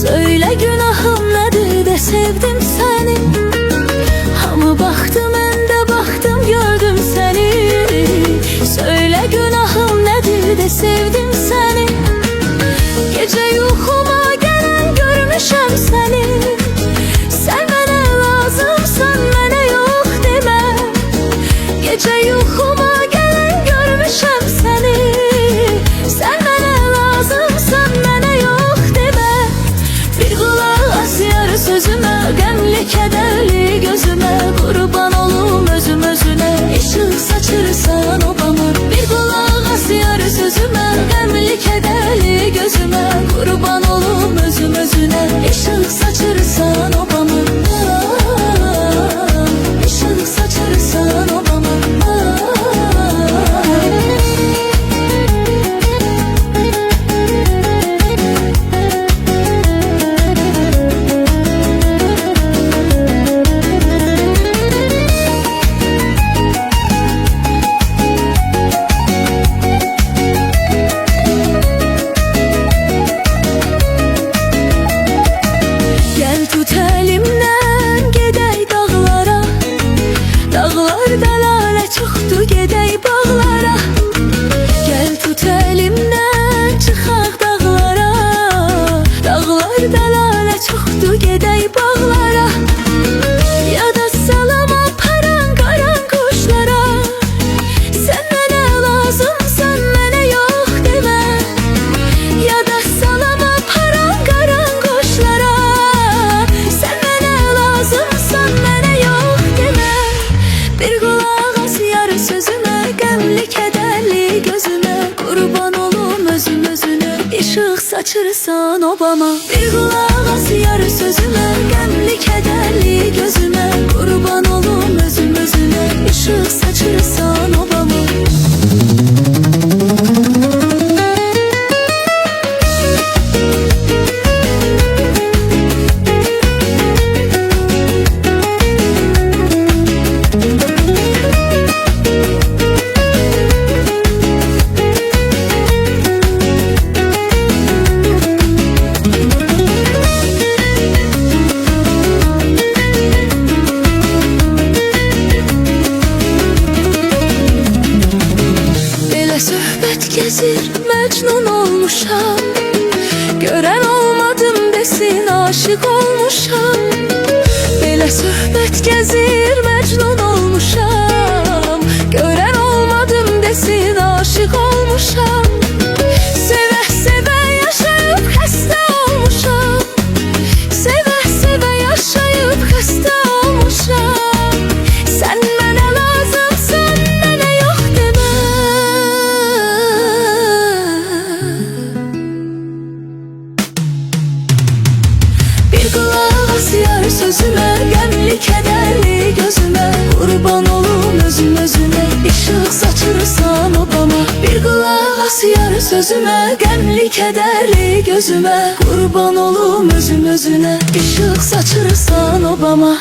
Söyle günahım nedir de sevdim seni. Hamı baktı mən de baktım gördüm seni. Söyle günahım nedir de sevdim seni. Gece yuxuma gelen görmüşəm seni. Sen mənə lazımsan, mənə yox demə. Gece yuxuma gelen görmüşəm seni. Sen mənə lazımsan, mənə yox demə. Bir qulaq as yarı sözümə, qəmli kədərli gözümə. Qurban olum özüm özünə, işıq saçırsan obama. Bir qulaq as yarı sözümə, qəmli kədərli gözümə. Qurban olum özüm özünə, işıq saçırsan obama. İşıq saçırsan obama. Çoxdur gedək bağlara. Gəl tut əlimdən çıxaq dağlara. Dağlar dəlalə çoxdur gedək bağlara. Yada salam aparan qaran quşlara. Sən mənə lazımsan, mənə yox demə. Yada salam aparan qaran quşlara. Sən mənə lazımsan, mənə yox demə. Bir qulaq yarı sözüme, qəmli kədərli gözüme. Qurban olum özüm özünə, işıq saçırsan obama. Bir qulaq as yarı sözüme, qəmli kədərli gözüme. Qurban olum özüm özünə, işıq saçırsan obama. Söhbət gezir, məcnun olmuşam. Görən olmadım desin, aşık olmuşam. Belə söhbət gezir, məcnun olmuşam. Görən olmadım desin, aşık olmuşam. Sevə-sevə yaşayıb xəstə olmuşam. Sevə-sevə yaşayıb xəstə olmuşam. Sən mənə lazımsan, mənə yox demə. Bir qulaq as yarı sözümə, qəmli kədərli gözümə. Qurban olum özüm özünə, işıq saçırsan obama. Bir qulaq as yarı sözümə, qəmli kədərli gözümə. Qurban olum özüm özünə, işıq saçırsan obama.